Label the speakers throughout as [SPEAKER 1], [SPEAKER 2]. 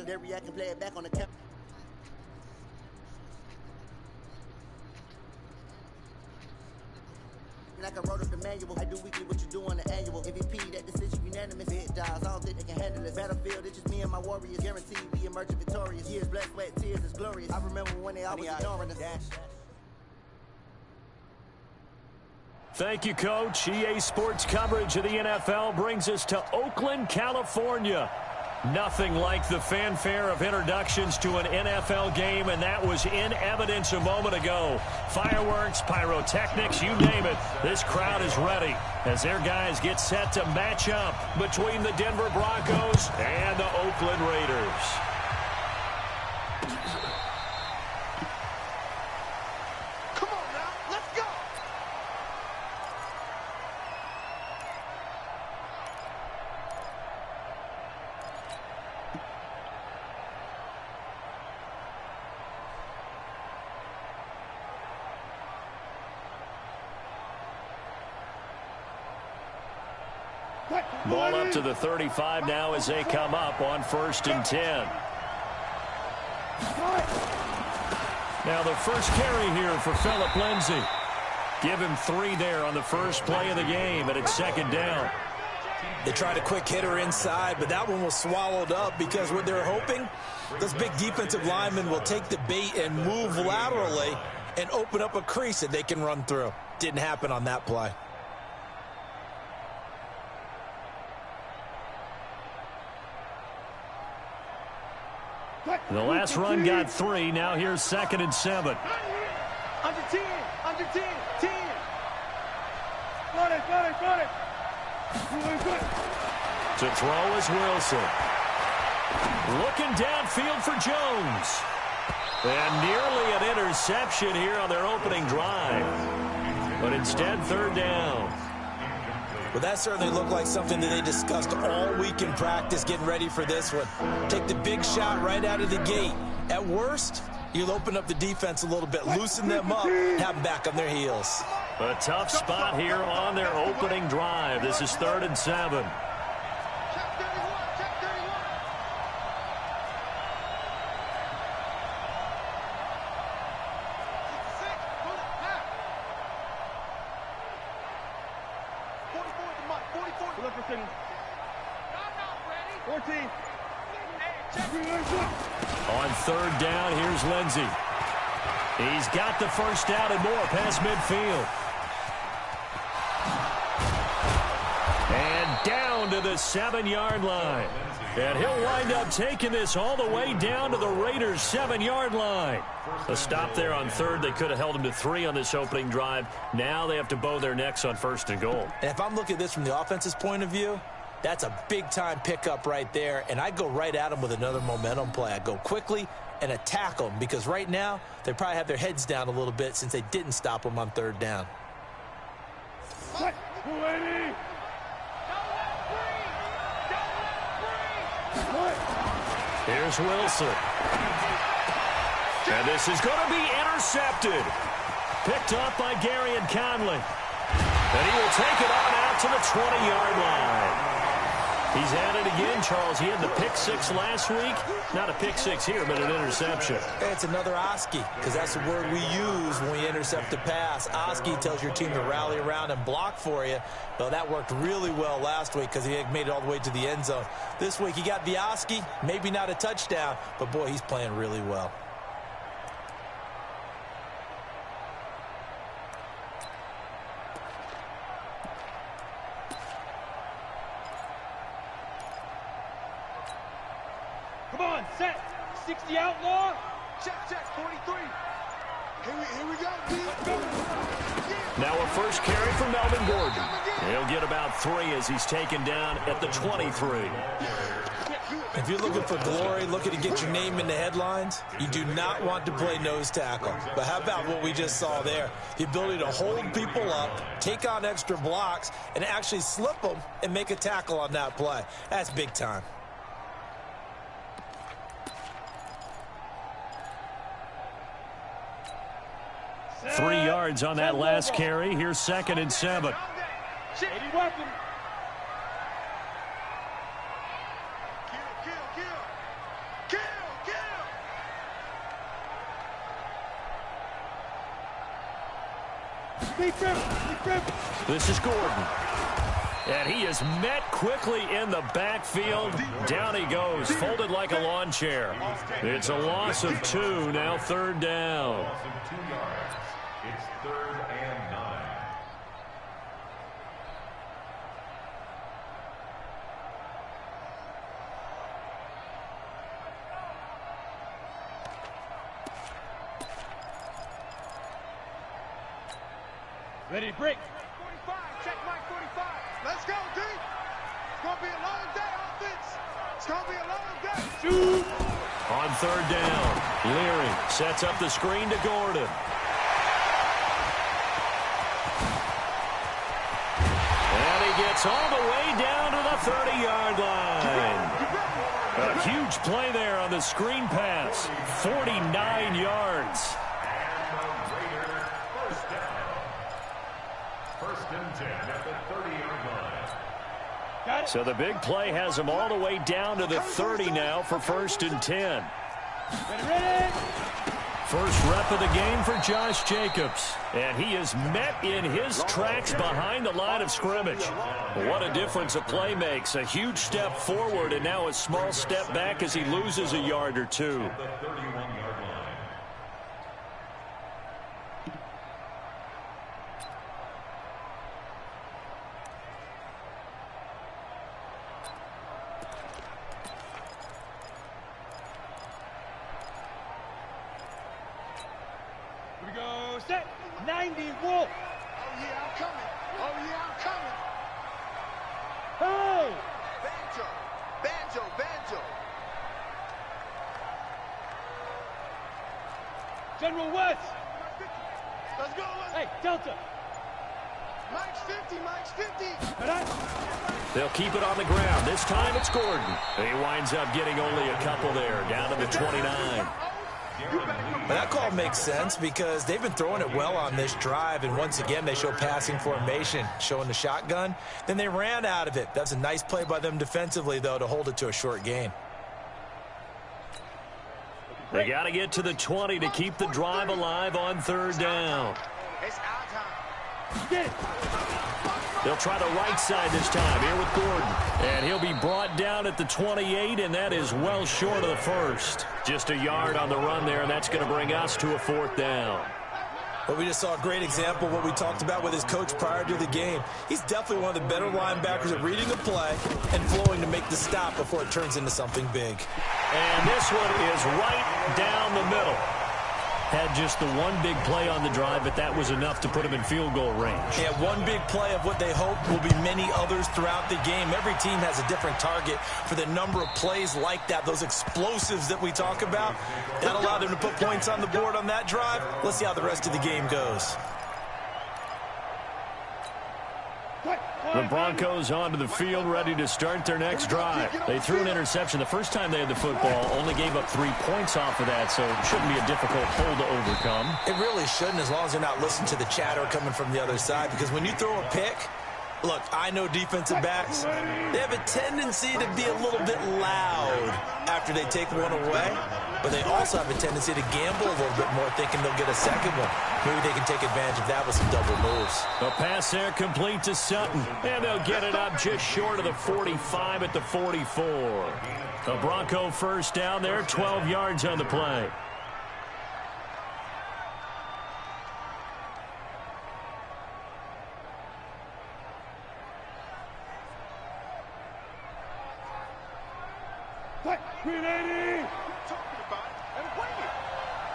[SPEAKER 1] Legendary, I can play it back on the camera. Like I wrote up the manual. I do weekly what you do on the annual. MVP, that decision unanimous. Big dials, I don't think they can handle it. Battlefield, it's just me and my warriors. Guaranteed we emerge victorious. Years, blood, sweat, tears, it's glorious. I remember when they always ignoring us.
[SPEAKER 2] Thank you, Coach. EA Sports coverage of the NFL brings us to Oakland, California. Nothing like the fanfare of introductions to an NFL game, and that was in evidence a moment ago. Fireworks, pyrotechnics, you name it. This crowd is ready as their guys get set to match up between the Denver Broncos and the Oakland Raiders. Ball up to the 35 now as they come up on 1st and 10. Now the first carry here for Phillip Lindsay. Give him 3 there on the first play of the game, and it's 2nd down.
[SPEAKER 3] They tried a quick hitter inside, but that one was swallowed up because what they're hoping, those big defensive linemen will take the bait and move laterally and open up a crease that they can run through. Didn't happen on that play.
[SPEAKER 2] The last run got 3. Now here's 2nd and 7.
[SPEAKER 4] Under 10. Under 10. 10. Got it.
[SPEAKER 2] To throw is Wilson. Looking downfield for Jones. And nearly an interception here on their opening drive. But instead, 3rd down.
[SPEAKER 3] Well, that certainly looked like something that they discussed all week in practice getting ready for this one. Take the big shot right out of the gate. At worst, you'll open up the defense a little bit, loosen them up, have them back on their heels.
[SPEAKER 2] A tough spot here on their opening drive. This is 3rd and 7. On 3rd down, here's Lindsay. He's got the first down and more past midfield. And down to the 7-yard line. And he'll wind up taking this all the way down to the Raiders' 7-yard line. A stop there on 3rd. They could have held him to 3 on this opening drive. Now they have to bow their necks on 1st and goal.
[SPEAKER 3] And if I'm looking at this from the offense's point of view, that's a big-time pickup right there, and I go right at them with another momentum play. I go quickly and attack them because right now they probably have their heads down a little bit since they didn't stop them on 3rd down.
[SPEAKER 2] Here's Wilson. And this is going to be intercepted. Picked up by Gary and Conley. And he will take it on out to the 20-yard line. He's at it again, Charles. He had the pick 6 last week. Not a pick 6 here, but an interception.
[SPEAKER 3] It's another Oski, because that's the word we use when we intercept a pass. Oski tells your team to rally around and block for you. Well, that worked really well last week because he had made it all the way to the end zone. This week he got the Oski, maybe not a touchdown, but boy, he's playing really well.
[SPEAKER 4] Come on, set. 60 outlaw. Check, 43. Here we go.
[SPEAKER 2] Now a first carry for Melvin Gordon. He'll get about 3 as he's taken down at the 23.
[SPEAKER 3] If you're looking for glory, looking to get your name in the headlines, you do not want to play nose tackle. But how about what we just saw there? The ability to hold people up, take on extra blocks, and actually slip them and make a tackle on that play. That's big time.
[SPEAKER 2] Three yards on that last carry. Here's 2nd and 7.
[SPEAKER 4] Kill.
[SPEAKER 2] This is Gordon. And he is met quickly in the backfield. Down he goes, folded like a lawn chair. It's a loss of 2, now 3rd down.
[SPEAKER 5] It's 3rd and 9.
[SPEAKER 4] Ready to break. 45, check Mike 45. Let's go, D. It's going to be a long day, offense. It's going to be a long day. Shoot.
[SPEAKER 2] On 3rd down, Leary sets up the screen to Gordon. And he gets all the way down to the 30-yard line. A huge play there on the screen pass. 49 yards. So the big play has him all the way down to the 30 now for 1st and 10.
[SPEAKER 4] Ready.
[SPEAKER 2] First rep of the game for Josh Jacobs. And he is met in his tracks behind the line of scrimmage. What a difference a play makes. A huge step forward and now a small step back as he loses a yard or 2.
[SPEAKER 4] Set 90 Wolf. Oh yeah, I'm coming. Oh yeah, I'm coming. Oh! Banjo, banjo, banjo. General West. Let's go. Hey, Delta. Mike's 50, Mike's 50.
[SPEAKER 2] They'll keep it on the ground. This time it's Gordon. He winds up getting only a couple there, down to the 29.
[SPEAKER 3] But that call makes sense because they've been throwing it well on this drive, and once again they show passing formation, showing the shotgun. Then they ran out of it. That's a nice play by them defensively, though, to hold it to a short gain.
[SPEAKER 2] They got to get to the 20 to keep the drive alive on 3rd down.
[SPEAKER 4] It's our time.
[SPEAKER 2] They'll try the right side this time here with Gordon. And he'll be brought down at the 28, and that is well short of the 1st. Just a yard on the run there, and that's going to bring us to a 4th down.
[SPEAKER 3] But we just saw a great example of what we talked about with his coach prior to the game. He's definitely one of the better linebackers at reading a play and flowing to make the stop before it turns into something big.
[SPEAKER 2] And this one is right down the middle. Had just the one big play on the drive, but that was enough to put him in field goal range.
[SPEAKER 3] Yeah, one big play of what they hope will be many others throughout the game. Every team has a different target for the number of plays like that, those explosives that we talk about. That allowed them to put points on the board on that drive. Let's see how the rest of the game goes.
[SPEAKER 2] The Broncos onto the field, ready to start their next drive. They threw an interception the first time they had the football, only gave up 3 points off of that, so it shouldn't be a difficult hole to overcome.
[SPEAKER 3] It really shouldn't, as long as they're not listening to the chatter coming from the other side, because when you throw a pick, look, I know defensive backs, they have a tendency to be a little bit loud after they take one away, but they also have a tendency to gamble a little bit more, thinking they'll get a second one. Maybe they can take advantage of that with some double moves.
[SPEAKER 2] A pass there complete to Sutton, and they'll get it up just short of the 45 at the 44. A Bronco first down there, 12 yards on the play.
[SPEAKER 4] What? 380! Talking about it. And wait it.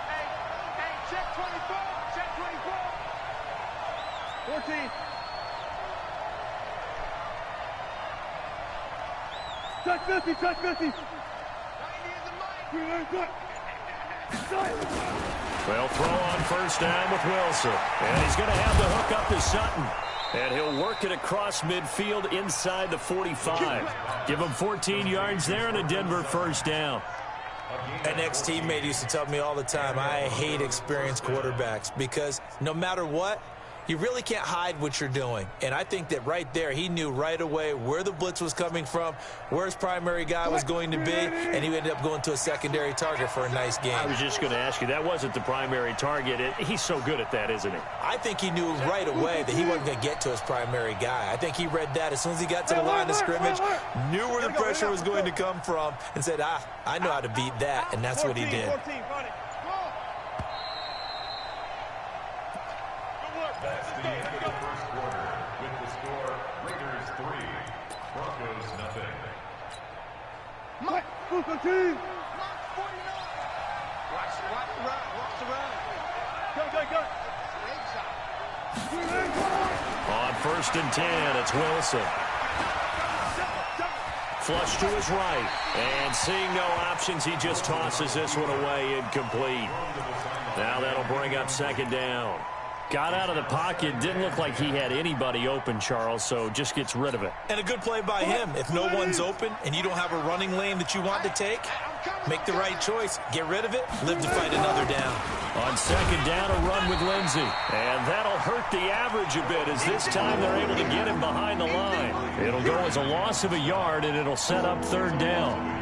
[SPEAKER 4] Hey, check 24. Check 24. 14. Touch 50. Touch 50.
[SPEAKER 2] Well, throw on first down with Wilson. And he's going to have the hook up to Sutton. And he'll work it across midfield inside the 45. Give him 14 yards there and a Denver first down.
[SPEAKER 3] An ex-teammate used to tell me all the time, I hate experienced quarterbacks because no matter what, You really can't hide what you're doing. And I think that right there, he knew right away where the blitz was coming from, where his primary guy was going to be, and he ended up going to a secondary target for a nice game.
[SPEAKER 2] I was just going to ask you, that wasn't the primary target. He's so good at that, isn't he?
[SPEAKER 3] I think he knew right away that he wasn't going to get to his primary guy. I think he read that as soon as he got to the line of scrimmage, knew where the pressure was going to come from, and said, I know how to beat that, and that's what he did.
[SPEAKER 5] That's the end of the first quarter. With the score, Raiders 3, Broncos nothing.
[SPEAKER 4] Mike, Broncos team. Mark 49. Watch the run. Watch the run. Go.
[SPEAKER 2] On 1st and 10, it's Wilson. Flush to his right. And seeing no options, he just tosses this one away, incomplete. Now that'll bring up 2nd down. Got out of the pocket, didn't look like he had anybody open, Charles, so just gets rid of it.
[SPEAKER 3] And a good play by him. If no one's open and you don't have a running lane that you want to take, make the right choice. Get rid of it, live to fight another down.
[SPEAKER 2] On 2nd down, a run with Lindsey. And that'll hurt the average a bit, as this time they're able to get him behind the line. It'll go as a loss of a yard, and it'll set up 3rd down.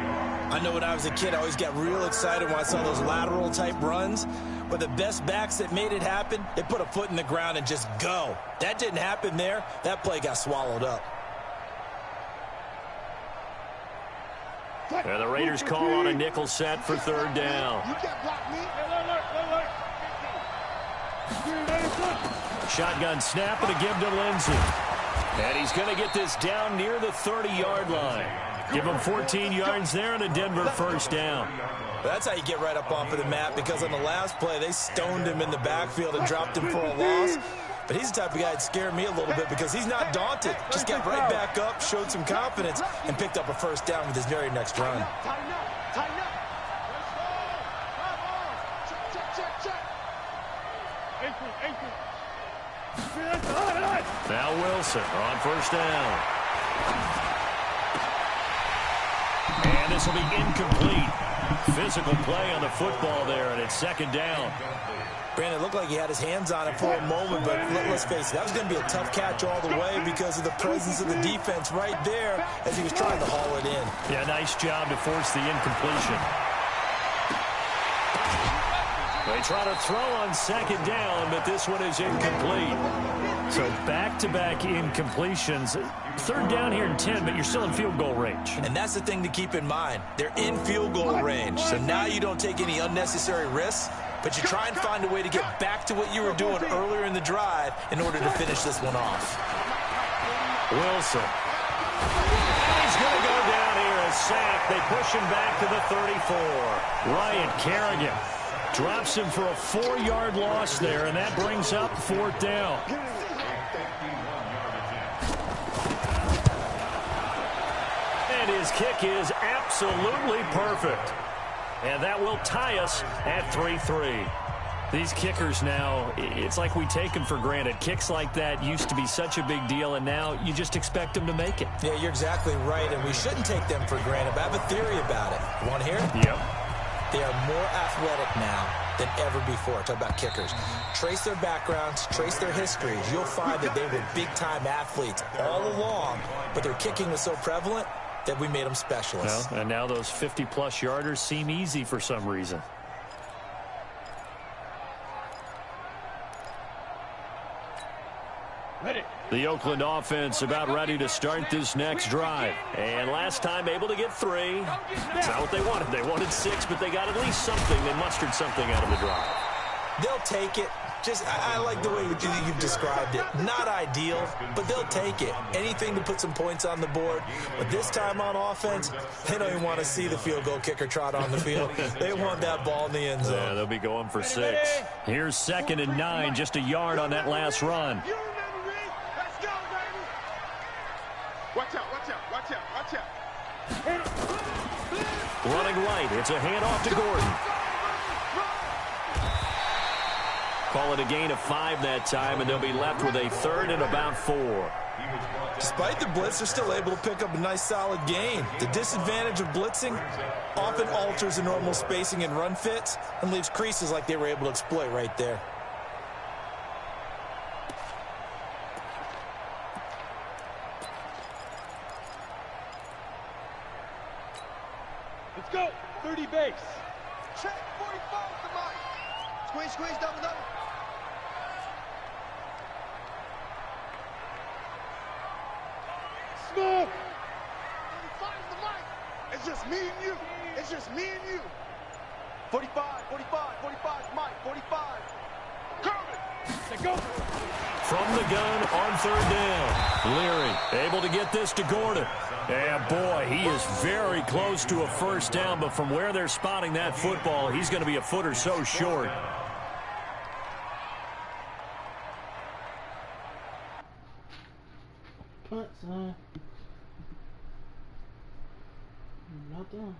[SPEAKER 3] I know when I was a kid, I always got real excited when I saw those lateral-type runs. But the best backs that made it happen, they put a foot in the ground and just go. That didn't happen there. That play got swallowed up.
[SPEAKER 2] And the Raiders call on a nickel set for 3rd down. Shotgun snap and a give to Lindsey. And he's going to get this down near the 30-yard line. Give him 14 yards there and a Denver 1st down.
[SPEAKER 3] That's how you get right up off of the mat, because on the last play, they stoned him in the backfield and dropped him for a loss. But he's the type of guy that scared me a little bit because he's not daunted. Just got right back up, showed some confidence, and picked up a 1st down with his very next run.
[SPEAKER 4] Tighten up.
[SPEAKER 2] Now Wilson on 1st down. And this will be incomplete. Physical play on the football there, and it's 2nd down.
[SPEAKER 3] Brandon, it looked like he had his hands on it for a moment, but let's face it, that was going to be a tough catch all the way because of the presence of the defense right there as he was trying to haul it in.
[SPEAKER 2] Yeah, nice job to force the incompletion. They try to throw on 2nd down, but this one is incomplete. So back-to-back incompletions. 3rd down here in 10, but you're still in field goal range.
[SPEAKER 3] And that's the thing to keep in mind. They're in field goal range. So now you don't take any unnecessary risks, but you try and find a way to get back to what you were doing earlier in the drive in order to finish this one off.
[SPEAKER 2] Wilson. He's going to go down here, a sack. They push him back to the 34. Ryan Kerrigan drops him for a 4-yard loss there, and that brings up 4th down. And his kick is absolutely perfect. And that will tie us at 3-3. These kickers now, it's like we take them for granted. Kicks like that used to be such a big deal, and now you just expect them to make it.
[SPEAKER 3] Yeah, you're exactly right, and we shouldn't take them for granted. But I have a theory about it. You want to hear it?
[SPEAKER 2] Yep.
[SPEAKER 3] They are more athletic now than ever before. Talk about kickers. Trace their backgrounds, trace their histories. You'll find that they were big-time athletes all along, but their kicking was so prevalent that we made them specialists.
[SPEAKER 2] Well, and now those 50-plus yarders seem easy for some reason.
[SPEAKER 4] Ready.
[SPEAKER 2] The Oakland offense about ready to start this next drive. And last time able to get 3. That's not what they wanted. They wanted 6, but they got at least something. They mustered something out of the drive.
[SPEAKER 3] They'll take it. I like the way you've described it. Not ideal, but they'll take it. Anything to put some points on the board. But this time on offense, they don't even want to see the field goal kicker trot on the field. They want that ball in the end zone.
[SPEAKER 2] Yeah, they'll be going for 6. Here's 2nd and 9, just a yard on that last run.
[SPEAKER 4] Watch out.
[SPEAKER 2] Running right, it's a handoff to Gordon. Call it a gain of 5 that time, and they'll be left with a 3rd and about 4.
[SPEAKER 3] Despite the blitz, they're still able to pick up a nice, solid gain. The disadvantage of blitzing often alters the normal spacing and run fits and leaves creases like they were able to exploit right there.
[SPEAKER 4] base.
[SPEAKER 6] Check 45 to Mike. Squeeze, squeeze, double, double.
[SPEAKER 4] Smoke.
[SPEAKER 6] 45 to Mike. It's just me and you. It's just me and you. 45, 45, 45, Mike, 45. Curvin.
[SPEAKER 4] They go.
[SPEAKER 2] From the gun on third down. Leary able to get this to Gordon. Yeah, boy, he is very close to a first down, but from where they're spotting that football, he's going to be a foot or so short.
[SPEAKER 7] Punt, son. Nothing.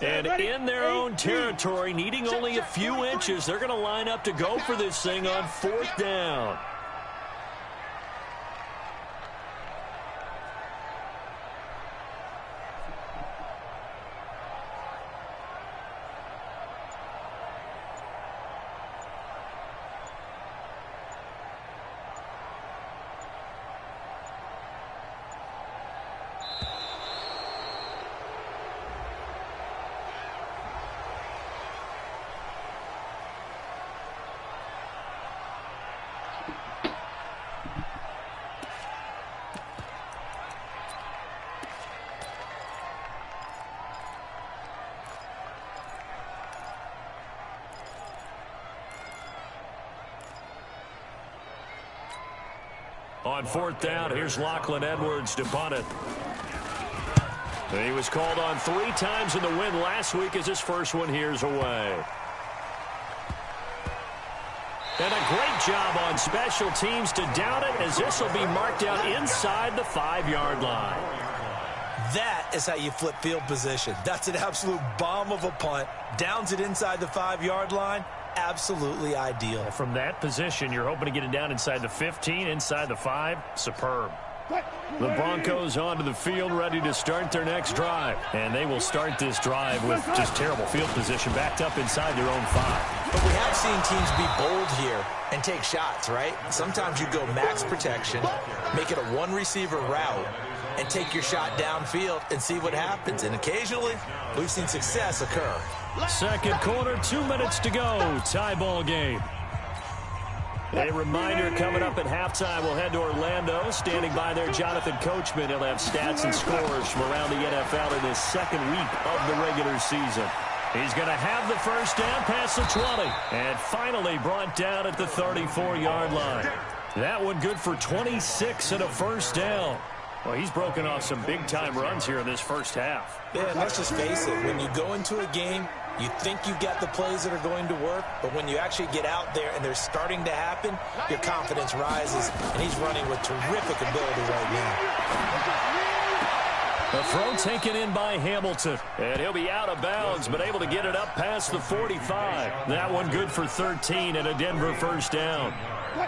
[SPEAKER 2] And in their own territory, needing only a few inches, they're going to line up to go for this thing on fourth down. On fourth down, here's Lachlan Edwards to punt it. He was called on 3 times in the win last week as his first one here's away. And a great job on special teams to down it, as this will be marked out inside the 5-yard line.
[SPEAKER 3] That is how you flip field position. That's an absolute bomb of a punt. Downs it inside the 5-yard line. Absolutely ideal.
[SPEAKER 2] From that position, you're hoping to get it down inside the 15, inside the 5. Superb. The Broncos onto the field, ready to start their next drive. And they will start this drive with just terrible field position, backed up inside their own 5.
[SPEAKER 3] But we have seen teams be bold here and take shots, right? Sometimes you go max protection, make it a one-receiver route, and take your shot downfield and see what happens. And occasionally, we've seen success occur.
[SPEAKER 2] Second quarter, 2 minutes to go. Tie ball game. A reminder coming up at halftime, we'll head to Orlando. Standing by there, Jonathan Coachman. He'll have stats and scores from around the NFL in his second week of the regular season. He's going to have the first down past the 20. And finally brought down at the 34-yard line. That one good for 26 and a first down. Well, he's broken off some big-time runs here in this first half.
[SPEAKER 3] Yeah, and let's just face it. When you go into a game, you think you've got the plays that are going to work, but when you actually get out there and they're starting to happen, your confidence rises, and he's running with terrific ability right now.
[SPEAKER 2] A throw taken in by Hamilton, and he'll be out of bounds, but able to get it up past the 45. That one good for 13 and a Denver first down.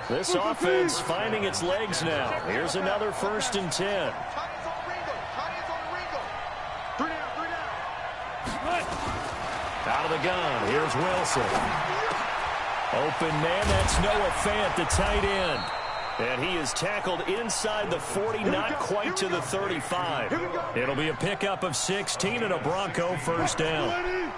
[SPEAKER 2] This offense finding its legs now. Here's another 1st and 10. Out of the gun, here's Wilson. Open man, that's Noah Fant, the tight end. And he is tackled inside the 40, not quite to the 35. It'll be a pickup of 16 and a Bronco first down.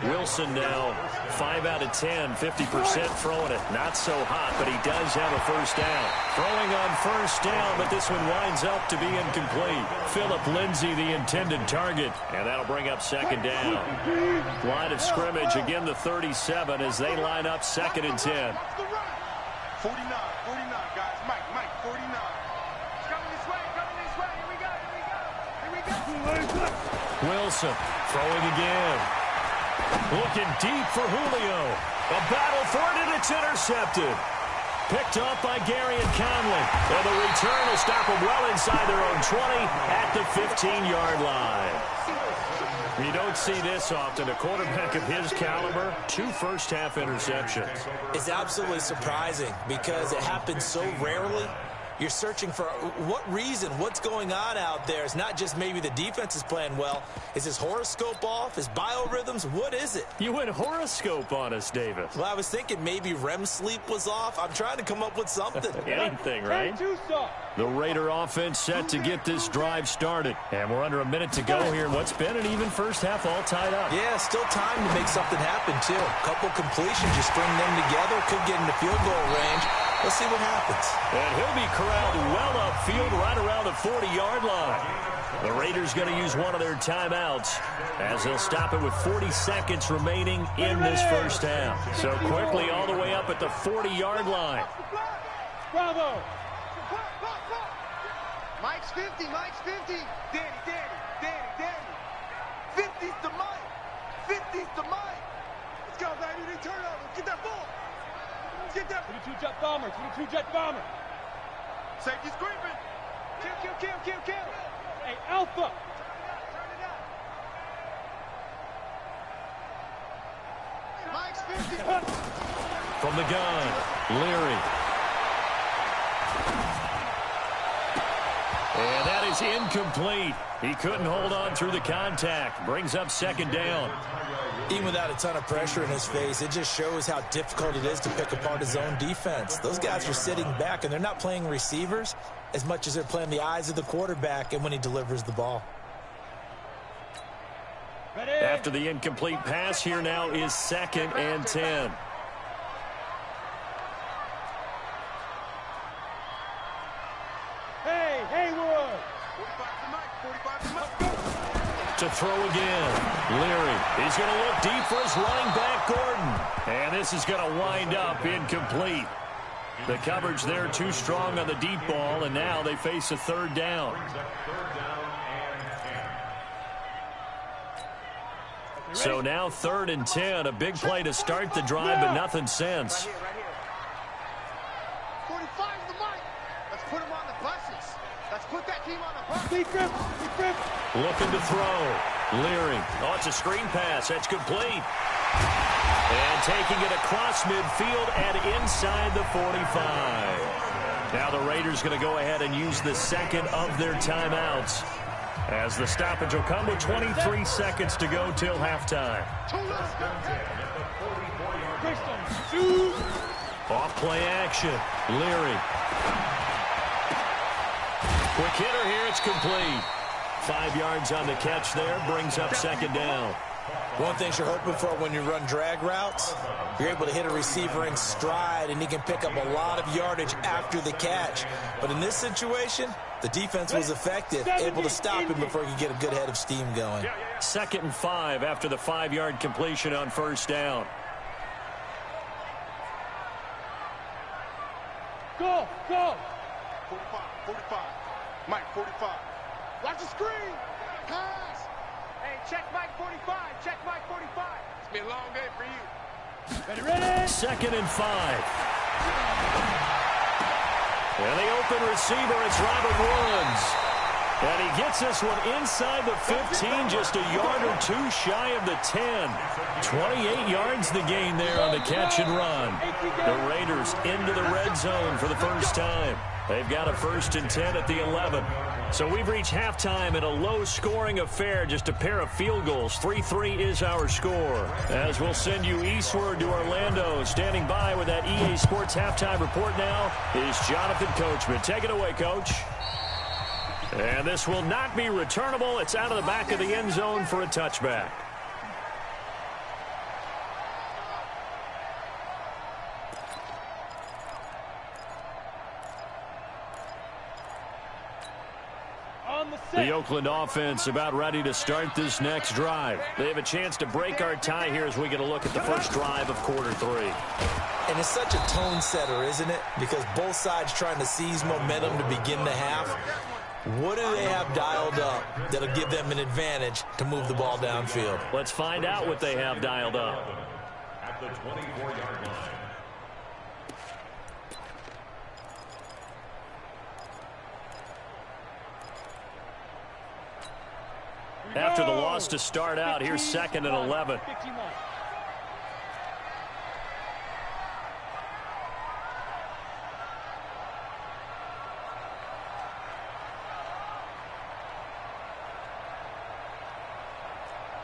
[SPEAKER 2] Wilson now 5 out of 10, 50% throwing it. Not so hot, but he does have a first down. Throwing on first down, but this one winds up to be incomplete. Phillip Lindsay, the intended target, and that'll bring up second down. Line of scrimmage, again the 37 as they line up second and 10.
[SPEAKER 6] 49, guys. Mike, 49.
[SPEAKER 4] Coming this way. Here we go.
[SPEAKER 2] Wilson throwing again. Looking deep for Julio. A battle for it, and it's intercepted. Picked up by Gary and Conley. And the return will stop them well inside their own 20 at the 15-yard line. You don't see this often. A quarterback of his caliber, 2 first-half interceptions.
[SPEAKER 3] It's absolutely surprising because it happens so rarely. You're searching for what reason, what's going on out there. It's not just maybe the defense is playing well. Is his horoscope off? His biorhythms? What is it?
[SPEAKER 2] You went horoscope on us, Davis.
[SPEAKER 3] Well, I was thinking maybe REM sleep was off. I'm trying to come up with something.
[SPEAKER 2] Anything, right? The Raider offense set to get this drive started. And we're under a minute to go here in what's been an even first half all tied up.
[SPEAKER 3] Yeah, still time to make something happen, too. A couple completions, you string them together, could get into field goal range. Let's see what happens.
[SPEAKER 2] And he'll be corralled well upfield right around the 40-yard line. The Raiders going to use one of their timeouts as they'll stop it with 40 seconds remaining in this first half. So quickly all the way up at the 40-yard line.
[SPEAKER 4] Bravo.
[SPEAKER 6] Mike's 50. Danny. 50's to Mike. 50's to Mike.
[SPEAKER 4] Let's go, baby. They turn over. Get that ball. Get that 22-jet bomber.
[SPEAKER 6] Safety screaming.
[SPEAKER 4] Kill. Hey, Alpha.
[SPEAKER 6] Mike's 50.
[SPEAKER 2] From the gun, Leary. And that is incomplete. He couldn't hold on through the contact. Brings up second down.
[SPEAKER 3] Even without a ton of pressure in his face, it just shows how difficult it is to pick apart his own defense. Those guys are sitting back, and they're not playing receivers as much as they're playing the eyes of the quarterback and when he delivers the ball.
[SPEAKER 4] Ready?
[SPEAKER 2] After the incomplete pass, here now is second and 10.
[SPEAKER 4] Hey, Haywood.
[SPEAKER 6] 45 to Mike.
[SPEAKER 2] To throw again. Leary. He's going to look deep for his running back, Gordon. And this is going to wind up incomplete. The coverage there too strong on the deep ball, and now they face a third down. So now 3rd and 10. A big play to start the drive, but nothing since.
[SPEAKER 6] 45's the Mike. Let's put him on the buses. Let's put that team on the bus.
[SPEAKER 4] Defense.
[SPEAKER 2] Looking to throw. Leary. Oh, it's a screen pass. That's complete. And taking it across midfield and inside the 45. Now the Raiders going to go ahead and use the second of their timeouts, as the stoppage will come with 23 seconds to go till halftime. Off play action. Leary. Quick hitter here. It's complete. 5 yards on the catch there. Brings up second down.
[SPEAKER 3] One thing you're hoping for when you run drag routes, you're able to hit a receiver in stride, and he can pick up a lot of yardage after the catch. But in this situation, the defense was effective, able to stop him before he could get a good head of steam going.
[SPEAKER 2] 2nd and 5 after the 5-yard completion on first down.
[SPEAKER 4] Go.
[SPEAKER 6] 45. Mike, 45. Watch the screen. Pass.
[SPEAKER 4] Hey, check Mike 45.
[SPEAKER 6] It's been a long day for you.
[SPEAKER 4] Ready?
[SPEAKER 2] 2nd and 5. And the open receiver, it's Robert Woods. And he gets this one inside the 15, just a yard or two shy of the 10. 28 yards the gain there on the catch and run. The Raiders into the red zone for the first time. They've got a 1st and 10 at the 11. So we've reached halftime in a low-scoring affair, just a pair of field goals. 3-3 is our score. As we'll send you eastward to Orlando. Standing by with that EA Sports halftime report now is Jonathan Coachman. Take it away, Coach. And this will not be returnable. It's out of the back of the end zone for a touchback. The Oakland offense about ready to start this next drive. They have a chance to break our tie here as we get a look at the first drive of quarter 3.
[SPEAKER 3] And it's such a tone setter, isn't it? Because both sides trying to seize momentum to begin the half. What do they have dialed up that'll give them an advantage to move the ball downfield?
[SPEAKER 2] Let's find out what they have dialed up.
[SPEAKER 5] At the 24-yard line.
[SPEAKER 2] After the loss to start out, here's 2nd and 11.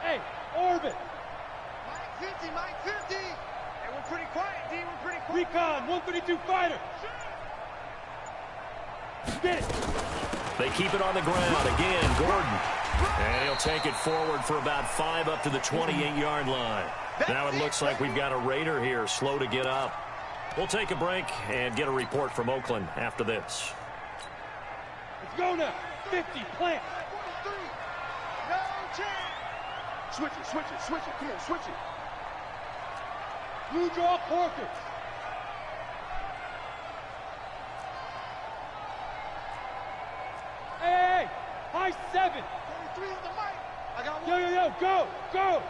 [SPEAKER 4] Hey, Orbit. Mike 50, Mike 50. Hey, we're pretty quiet, D. We're pretty quiet. Recon, 132 fighter. Get it.
[SPEAKER 2] They keep it on the ground. Again, Gordon. And he'll take it forward for about 5 up to the 28-yard line. Now it looks like we've got a Raider here slow to get up. We'll take a break and get a report from Oakland after this.
[SPEAKER 4] Let's go now. 50, plant. 43. No chance. Switch it, switch it, switch it. Come on, switch it. Blue draw Porkers. Hey, high 7. 43 is the mic. I got one. Yo, go, go.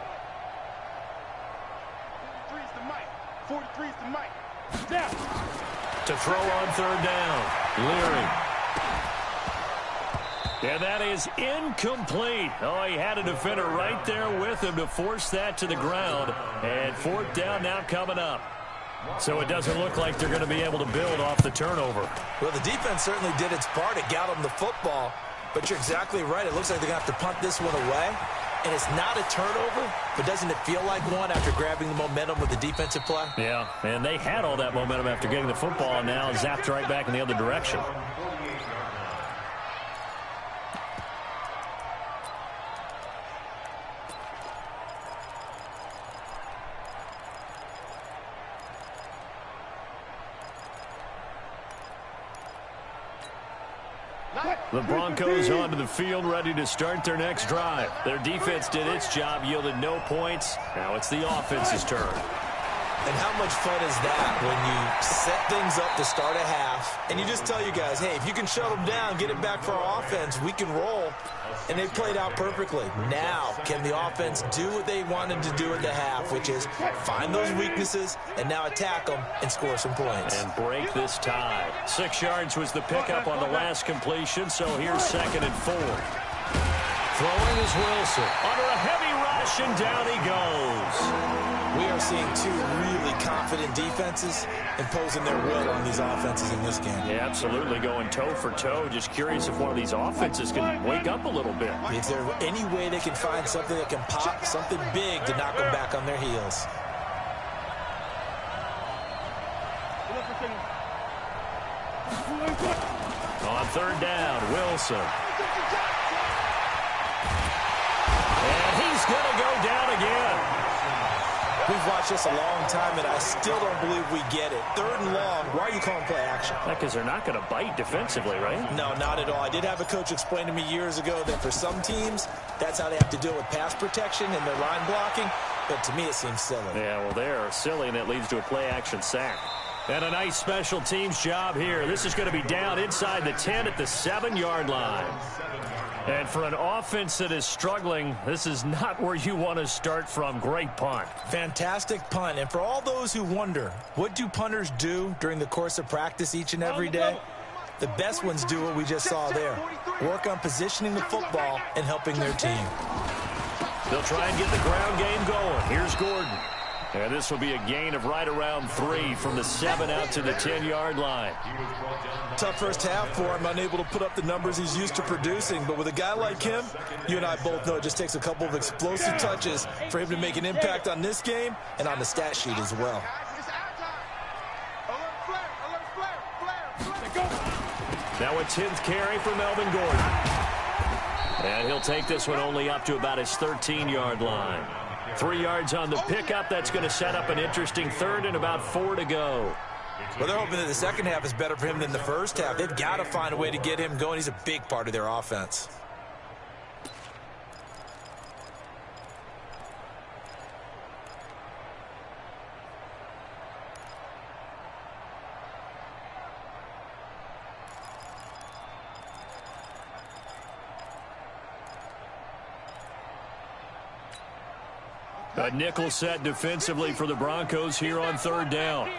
[SPEAKER 4] 43 is the mic. 43 is the mic. Down.
[SPEAKER 2] To throw on 3rd down. Leary. And that is incomplete. Oh, he had a defender right there with him to force that to the ground. And 4th down now coming up. So it doesn't look like they're going to be able to build off the turnover.
[SPEAKER 3] Well, the defense certainly did its part. It got them the football. But you're exactly right. It looks like they're going to have to punt this one away. And it's not a turnover, but doesn't it feel like one after grabbing the momentum with the defensive play?
[SPEAKER 2] Yeah, and they had all that momentum after getting the football, and now zapped right back in the other direction. The Broncos onto the field, ready to start their next drive. Their defense did its job, yielded no points. Now it's the offense's turn.
[SPEAKER 3] And how much fun is that when you set things up to start a half, and you just tell you guys, hey, if you can shut them down, get it back for our offense, we can roll. And they played out perfectly. Now, can the offense do what they wanted to do at the half, which is find those weaknesses and now attack them and score some points.
[SPEAKER 2] And break this tie. 6 yards was the pickup on the last completion, so here's 2nd and 4. Throwing is Wilson. Under a heavy rush, and down he goes.
[SPEAKER 3] We are seeing 2 really confident defenses imposing their will on these offenses in this game.
[SPEAKER 2] Yeah, absolutely, going toe for toe. Just curious if one of these offenses can wake up a little bit.
[SPEAKER 3] Is there any way they can find something that can pop, something big to knock them back on their heels?
[SPEAKER 2] On 3rd down, Wilson. And he's going to go down again.
[SPEAKER 3] We've watched this a long time, and I still don't believe we get it. 3rd and long. Why are you calling play action?
[SPEAKER 2] Because they're not going to bite defensively, right?
[SPEAKER 3] No, not at all. I did have a coach explain to me years ago that for some teams, that's how they have to deal with pass protection and their line blocking. But to me, it seems silly.
[SPEAKER 2] Yeah, well, they're silly, and it leads to a play-action sack. And a nice special teams job here. This is going to be down inside the 10 at the 7-yard line. And for an offense that is struggling, this is not where you want to start from. Great punt.
[SPEAKER 3] Fantastic punt. And for all those who wonder, what do punters do during the course of practice each and every day? The best ones do what we just saw there. Work on positioning the football and helping their team.
[SPEAKER 2] They'll try and get the ground game going. Here's Gordon. And this will be a gain of right around 3 from the 7 out to the 10-yard line.
[SPEAKER 3] Tough first half for him, unable to put up the numbers he's used to producing. But with a guy like him, you and I both know it just takes a couple of explosive touches for him to make an impact on this game and on the stat sheet as well.
[SPEAKER 2] Now a 10th carry for Melvin Gordon. And he'll take this one only up to about his 13-yard line. 3 yards on the pickup. That's going to set up an interesting third and about 4 to go.
[SPEAKER 3] Well, they're hoping that the second half is better for him than the first half. They've got to find a way to get him going. He's a big part of their offense.
[SPEAKER 2] A nickel set defensively for the Broncos here on third down.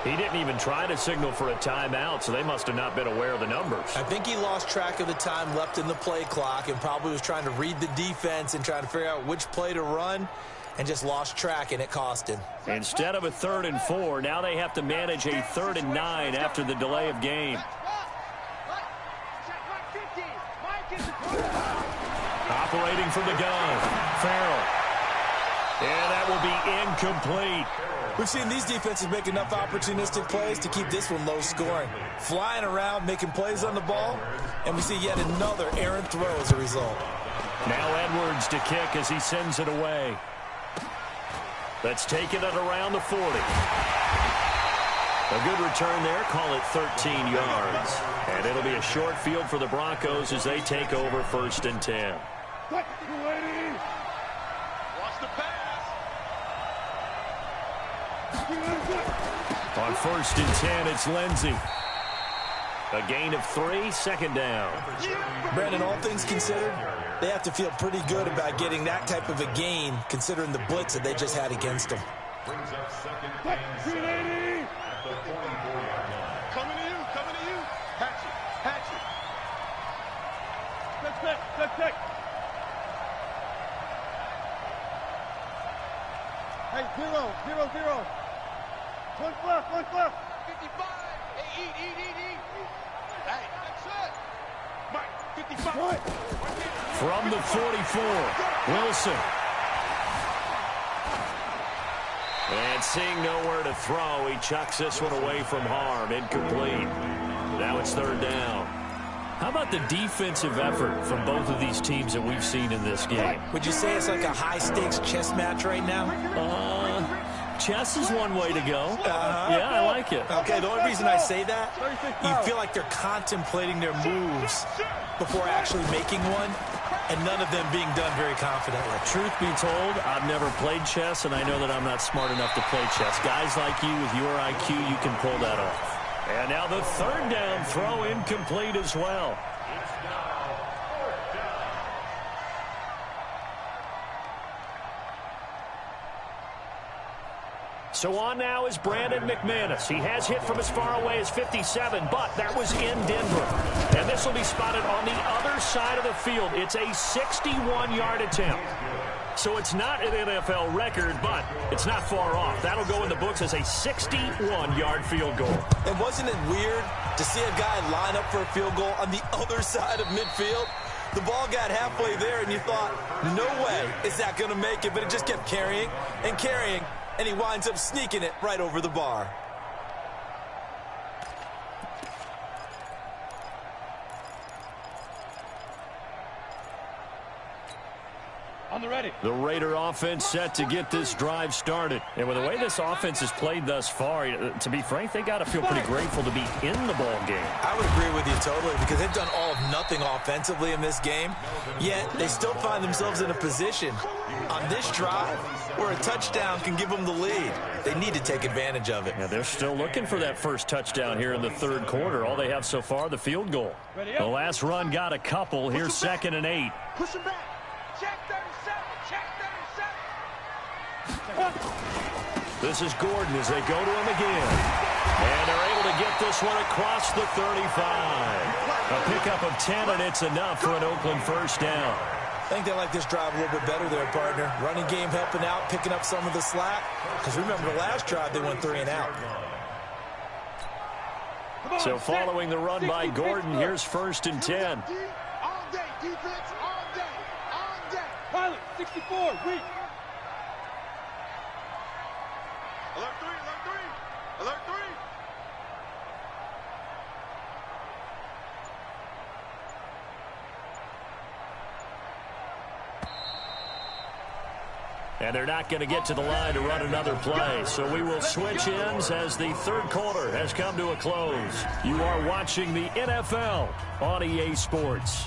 [SPEAKER 2] He didn't even try to signal for a timeout, so they must have not been aware of the numbers.
[SPEAKER 3] I think he lost track of the time left in the play clock and probably was trying to read the defense and trying to figure out which play to run and just lost track, and it cost him.
[SPEAKER 2] Instead of a 3rd and 4, now they have to manage a 3rd and 9 after the delay of game. Operating from the gun, Farrell. And that will be incomplete.
[SPEAKER 3] We've seen these defenses make enough opportunistic plays to keep this one low scoring. Flying around, making plays on the ball, and we see yet another errant throw as a result.
[SPEAKER 2] Now Edwards to kick as he sends it away. Let's take it at around the 40. A good return there, call it 13 yards. And it'll be a short field for the Broncos as they take over 1st and 10.
[SPEAKER 4] Watch the pass.
[SPEAKER 2] On 1st and 10, it's Lindsey. A gain of 3, 2nd down.
[SPEAKER 3] Brandon, all things considered, they have to feel pretty good about getting that type of a gain, considering the blitz that they just had against them.
[SPEAKER 5] Brings up 2nd and 7 at the 44-yard line.
[SPEAKER 4] Coming to you, coming to you. Hatch it. Let's pick. Hey, 0. One left. 55. Hey, eat. Hey, that's it. Mike, 55.
[SPEAKER 2] From the 44, Wilson. And seeing nowhere to throw, he chucks this one away from harm. Incomplete. Now it's 3rd down. How about the defensive effort from both of these teams that we've seen in this game?
[SPEAKER 3] Would you say it's like a high-stakes chess match right now?
[SPEAKER 2] Chess is one way to go. Yeah, I like it.
[SPEAKER 3] Okay, the only reason I say that, you feel like they're contemplating their moves before actually making one, and none of them being done very confidently.
[SPEAKER 2] Truth be told, I've never played chess, and I know that I'm not smart enough to play chess. Guys like you with your IQ, you can pull that off. And now the 3rd down throw incomplete as well. So on now is Brandon McManus. He has hit from as far away as 57, but that was in Denver. And this will be spotted on the other side of the field. It's a 61-yard attempt. So it's not an NFL record, but it's not far off. That'll go in the books as a 61-yard field goal.
[SPEAKER 3] And wasn't it weird to see a guy line up for a field goal on the other side of midfield? The ball got halfway there, and you thought, no way is that going to make it, but it just kept carrying and carrying, and he winds up sneaking it right over the bar.
[SPEAKER 4] On the ready.
[SPEAKER 2] The Raider offense set to get this drive started. And with the way this offense has played thus far, to be frank, they got to feel pretty grateful to be in the ball game.
[SPEAKER 3] I would agree with you totally because they've done all of nothing offensively in this game, yet they still find themselves in a position on this drive where a touchdown can give them the lead. They need to take advantage of it.
[SPEAKER 2] Yeah, they're still looking for that first touchdown here in the third quarter. All they have so far, the field goal. The last run got a couple. Here's 2nd and 8.
[SPEAKER 6] Push him back.
[SPEAKER 4] Check 37. Check 37.
[SPEAKER 2] This is Gordon as they go to him again. And they're able to get this one across the 35. A pickup of 10, and it's enough for an Oakland first down.
[SPEAKER 3] I think they like this drive a little bit better there, partner. Running game helping out, picking up some of the slack. Because remember, the last drive, they went 3 and out.
[SPEAKER 2] So following the run by Gordon, here's 1st and 10.
[SPEAKER 6] All day, defense, all day, all day.
[SPEAKER 4] Pilot, 64, weak.
[SPEAKER 6] Alert 3, alert 3, alert 3.
[SPEAKER 2] And they're not going to get to the line to run another play. So we will switch ends as the third quarter has come to a close. You are watching the NFL on EA Sports.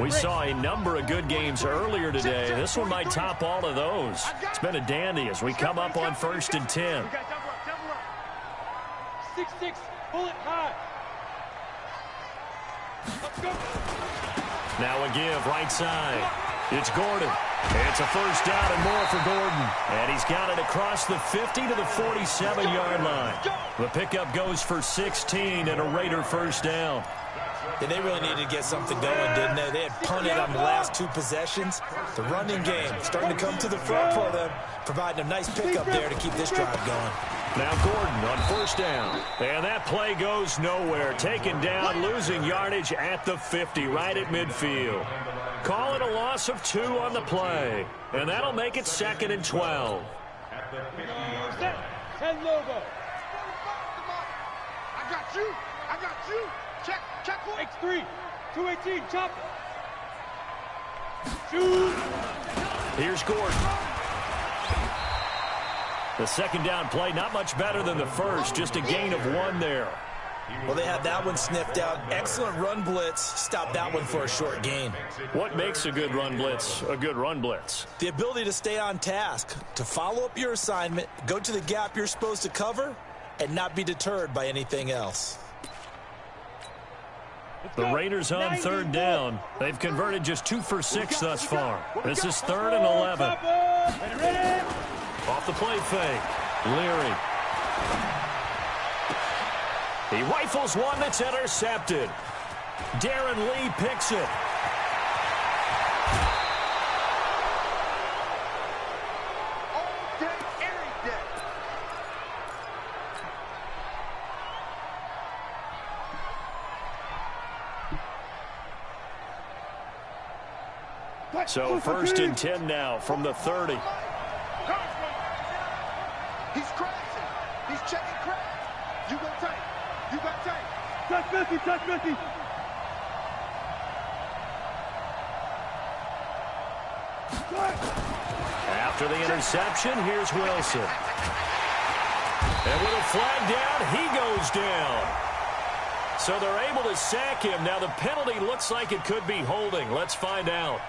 [SPEAKER 2] We saw a number of good games earlier today. This one might top all of those. It's been a dandy as we come up on 1st and 10.
[SPEAKER 4] 6-6, pull it high. Let's go.
[SPEAKER 2] Now a give right side. It's Gordon. It's a first down and more for Gordon. And he's got it across the 50 to the 47-yard line. The pickup goes for 16 and a Raider first down.
[SPEAKER 3] And they really needed to get something going, didn't they? They had punted on the last 2 possessions. The running game starting to come to the front for them, providing a nice pickup there to keep this drive going.
[SPEAKER 2] Now Gordon on first down. And that play goes nowhere. Taken down, losing yardage at the 50, right at midfield. Call it a loss of 2 on the play. And that'll make it 2nd and 12.
[SPEAKER 4] Set. 10 logo.
[SPEAKER 6] I got you. I got you. Check. Check one.
[SPEAKER 4] X3. 218. Chop it. Shoot.
[SPEAKER 2] Here's Gordon. The second down play, not much better than the first. Just a gain of 1 there.
[SPEAKER 3] Well, they had that one sniffed out. Excellent run blitz. Stopped that one for a short gain.
[SPEAKER 2] What makes a good run blitz a good run blitz?
[SPEAKER 3] The ability to stay on task, to follow up your assignment, go to the gap you're supposed to cover, and not be deterred by anything else.
[SPEAKER 2] The Raiders on 3rd down. They've converted just 2 for 6 thus far. This is 3rd and 11.
[SPEAKER 4] Ready.
[SPEAKER 2] Off the play fake. Leary. He rifles one that's intercepted. Darren Lee picks it.
[SPEAKER 6] All day, every day.
[SPEAKER 2] So 1st and 10 now from the 30.
[SPEAKER 6] He's crashing. He's checking crash. You got tape. You got tape.
[SPEAKER 4] Touch Messi. Touch Messi.
[SPEAKER 2] After the interception, here's Wilson. And with a flag down, he goes down. So they're able to sack him. Now the penalty looks like it could be holding. Let's find out.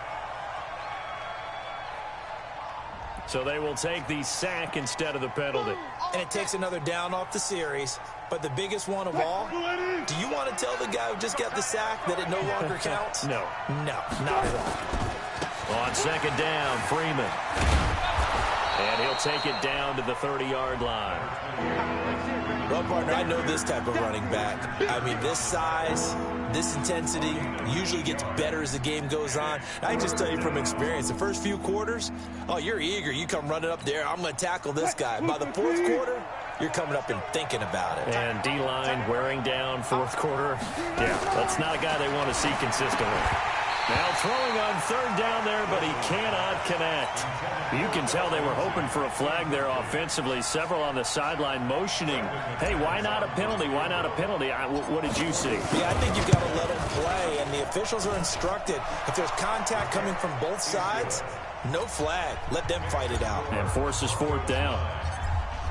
[SPEAKER 2] So they will take the sack instead of the penalty.
[SPEAKER 3] And it takes another down off the series. But the biggest one of all, do you want to tell the guy who just got the sack that it no longer counts?
[SPEAKER 2] No.
[SPEAKER 3] No, not at all.
[SPEAKER 2] On 2nd down, Freeman. And he'll take it down to the 30-yard line.
[SPEAKER 3] Well, partner, I know this type of running back. I mean, this size, this intensity usually gets better as the game goes on. I just tell you from experience, the first few quarters, oh, you're eager. You come running up there. I'm going to tackle this guy. By the 4th quarter, you're coming up and thinking about it.
[SPEAKER 2] And D-line wearing down 4th quarter. Yeah, that's not a guy they want to see consistently. Now throwing on third down there, but he cannot connect. You can tell they were hoping for a flag there offensively. Several on the sideline motioning, hey, why not a penalty? Why not a penalty? What did you see?
[SPEAKER 3] Yeah, I think you've got to let them play, and the officials are instructed. If there's contact coming from both sides, no flag. Let them fight it out.
[SPEAKER 2] And forces fourth down.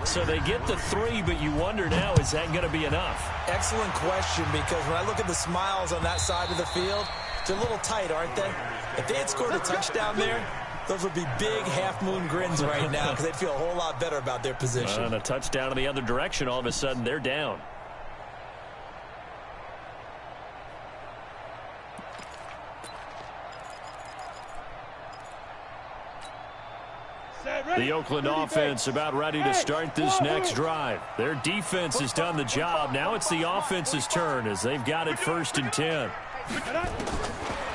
[SPEAKER 2] So they get the 3, but you wonder now, is that going to be enough?
[SPEAKER 3] Excellent question, because when I look at the smiles on that side of the field, they're a little tight, aren't they? If they had scored a touchdown there, those would be big half-moon grins right now because they'd feel a whole lot better about their position.
[SPEAKER 2] And a touchdown in the other direction, all of a sudden they're down. The Oakland offense about ready to start this next drive. Their defense has done the job. Now it's the offense's turn as they've got it 1st and 10.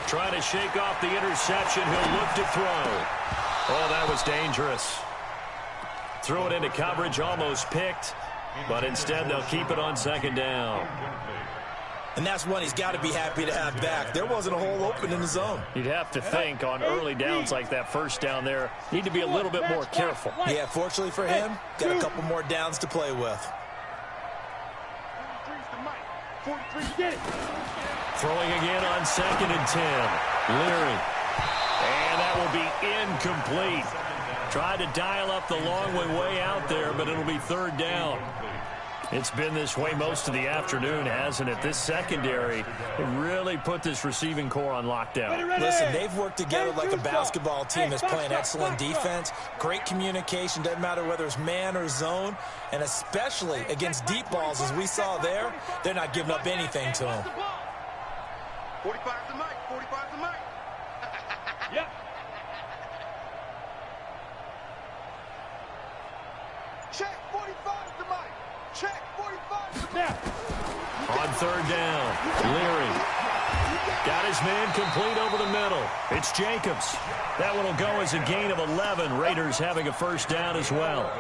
[SPEAKER 2] Trying to shake off the interception. He'll look to throw. Oh, that was dangerous. Threw it into coverage, almost picked. But instead, they'll keep it on 2nd down.
[SPEAKER 3] And that's one he's got to be happy to have back. There wasn't a hole open in the zone.
[SPEAKER 2] You'd have to think on early downs like that 1st down there, need to be a little bit more careful.
[SPEAKER 3] Yeah, fortunately for him, got a couple more downs to play with.
[SPEAKER 2] Throwing again on 2nd and 10. Leary. And that will be incomplete. Tried to dial up the long way out there, but it'll be 3rd down. It's been this way most of the afternoon, hasn't it? This secondary really put this receiving core on lockdown.
[SPEAKER 3] Listen, they've worked together like a basketball team that's playing excellent defense. Great communication, doesn't matter whether it's man or zone. And especially against deep balls, as we saw there, they're not giving up anything to them.
[SPEAKER 6] 45 to Mike, 45 to Mike.
[SPEAKER 4] Yep.
[SPEAKER 6] Check 45 to Mike. Check 45 to Mike.
[SPEAKER 4] Now.
[SPEAKER 2] On 3rd down, Leary. Got his man complete over the middle. It's Jacobs. That one will go as a gain of 11. Raiders having a 1st down as well.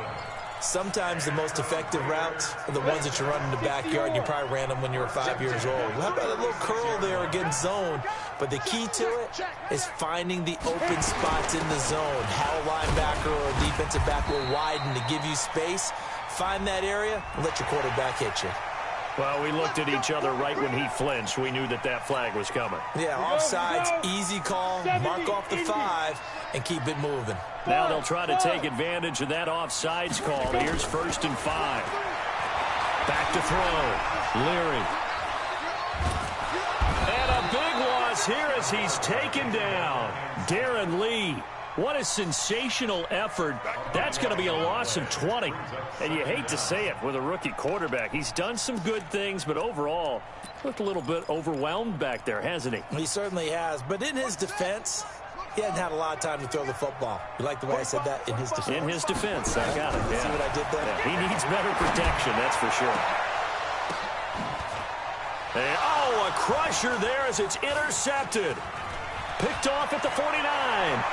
[SPEAKER 3] Sometimes the most effective routes are the ones that you run in the backyard, and you probably ran them when you were 5 years old. How about a little curl there against zone? But the key to it is finding the open spots in the zone. How a linebacker or a defensive back will widen to give you space. Find that area and let your quarterback hit you.
[SPEAKER 2] Well, we looked at each other right when he flinched. We knew that that flag was coming.
[SPEAKER 3] Yeah, offsides, easy call, mark off the 5, and keep it moving.
[SPEAKER 2] Now they'll try to take advantage of that offsides call. Here's 1st and 5. Back to throw. Leary. And a big loss here as he's taken down. Darren Lee. What a sensational effort. That's going to be a loss of 20. And you hate to say it with a rookie quarterback. He's done some good things, but overall, looked a little bit overwhelmed back there, hasn't he?
[SPEAKER 3] He certainly has. But in his defense, he hasn't had a lot of time to throw the football. You like the way I said that? In his defense.
[SPEAKER 2] In his defense. I got it. Yeah.
[SPEAKER 3] See what I did there?
[SPEAKER 2] Yeah, he needs better protection, that's for sure. And, oh, a crusher there as it's intercepted. Picked off at the 49.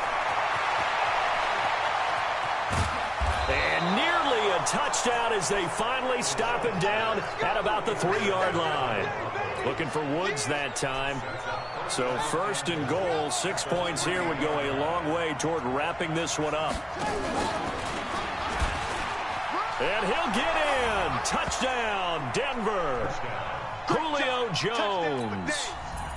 [SPEAKER 2] And nearly a touchdown as they finally stop him down at about the 3-yard line. Looking for Woods that time. So 1st and goal, 6 points here would go a long way toward wrapping this one up. And he'll get in. Touchdown, Denver. Julio Jones.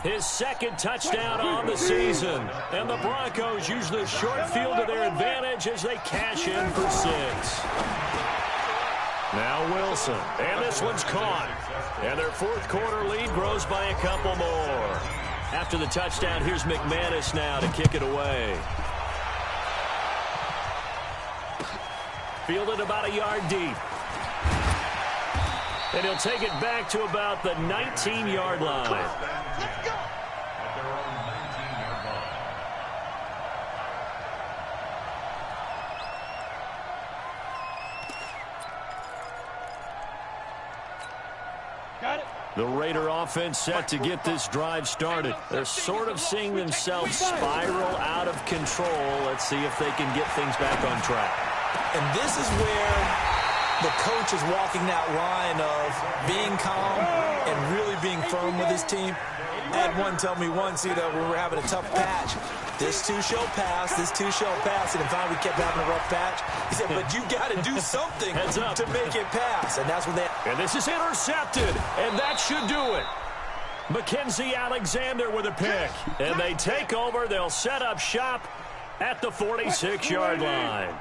[SPEAKER 2] His 2nd touchdown on the season. And the Broncos use the short field to their advantage as they cash in for 6. Now Wilson. And this one's caught. And their 4th quarter lead grows by a couple more. After the touchdown, here's McManus now to kick it away. Fielded about a yard deep. And he'll take it back to about the 19-yard line. The Raider offense set to get this drive started. They're sort of seeing themselves spiral out of control. Let's see if they can get things back on track.
[SPEAKER 3] And this is where the coach is walking that line of being calm and really being firm with his team. I had one tell me once, when we were having a tough patch, this too shall pass, this too shall pass, and finally we kept having a rough patch. He said, but you got to do something to make it pass, and that's when they...
[SPEAKER 2] And this is intercepted, and that should do it. Mackenzie Alexander with a pick, and they take over. They'll set up shop at the 46-yard line.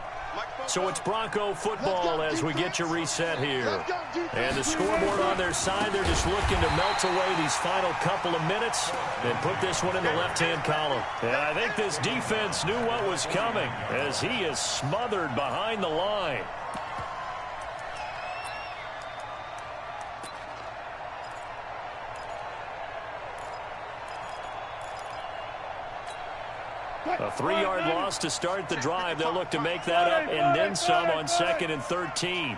[SPEAKER 2] So it's Bronco football as we get you reset here. And the scoreboard on their side, they're just looking to melt away these final couple of minutes and put this one in the left-hand column. And I think this defense knew what was coming as he is smothered behind the line. A 3-yard loss to start the drive. They'll look to make that up and then some on 2nd and 13.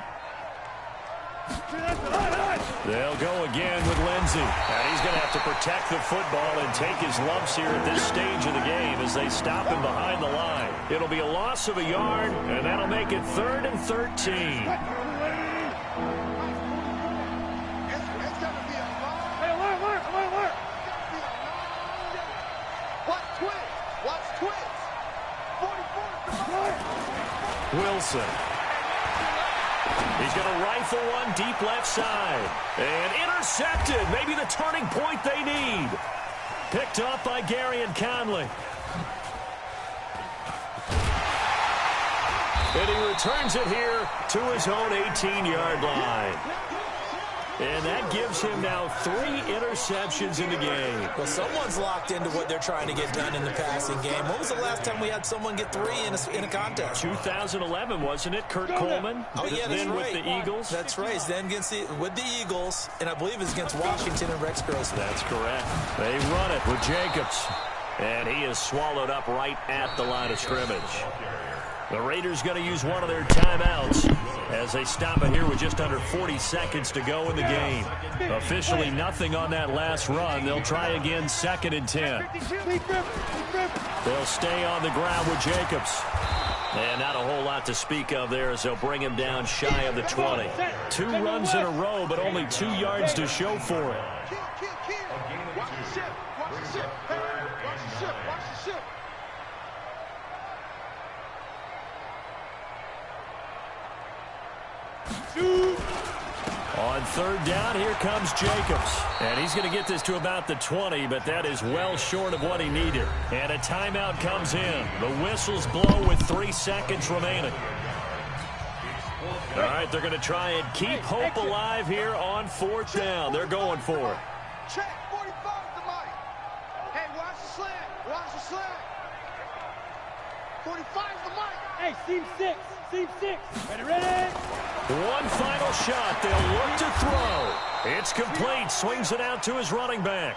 [SPEAKER 2] They'll go again with Lindsey. And he's going to have to protect the football and take his lumps here at this stage of the game as they stop him behind the line. It'll be a loss of a yard, and that'll make it 3rd and 13. Wilson. He's going to rifle one deep left side. And intercepted. Maybe the turning point they need. Picked up by Gary and Conley. And he returns it here to his own 18-yard line. And that gives him now 3 interceptions in the game.
[SPEAKER 3] Well, someone's locked into what they're trying to get done in the passing game. When was the last time we had someone get 3 in a contest?
[SPEAKER 2] 2011, wasn't it? Kurt Coleman.
[SPEAKER 3] Oh, yeah, that's
[SPEAKER 2] then
[SPEAKER 3] right.
[SPEAKER 2] With the Eagles.
[SPEAKER 3] That's right. Then with the Eagles, and I believe it's against Washington and Rex Grossman.
[SPEAKER 2] That's correct. They run it with Jacobs. And he is swallowed up right at the line of scrimmage. The Raiders going to use one of their timeouts as they stop it here with just under 40 seconds to go in the game. Officially nothing on that last run. They'll try again 2nd and 10. They'll stay on the ground with Jacobs. And not a whole lot to speak of there as they'll bring him down shy of the 20. 2 runs in a row, but only 2 yards to show for it.
[SPEAKER 6] Watch the ship. Watch the ship. Watch the ship. Watch the ship.
[SPEAKER 2] On 3rd down, here comes Jacobs. And he's going to get this to about the 20, but that is well short of what he needed. And a timeout comes in. The whistles blow with 3 seconds remaining. All right, they're going to try and keep hope alive here on 4th down. They're going for it.
[SPEAKER 6] Check, 45 to Mike. Hey, watch the slant. Watch the slant. 45 to Mike.
[SPEAKER 7] Hey, seam 6. Seam 6. Ready?
[SPEAKER 2] One final shot. They'll look to throw. It's complete. Swings it out to his running back.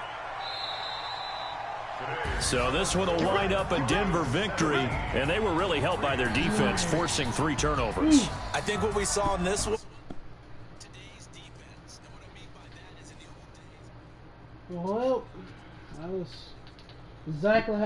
[SPEAKER 2] So this one will wind up a Denver victory, and they were really helped by their defense, forcing 3 turnovers.
[SPEAKER 3] I think what we saw in this one, today's defense, and what I mean by that is in the old days.
[SPEAKER 7] Well, that was exactly how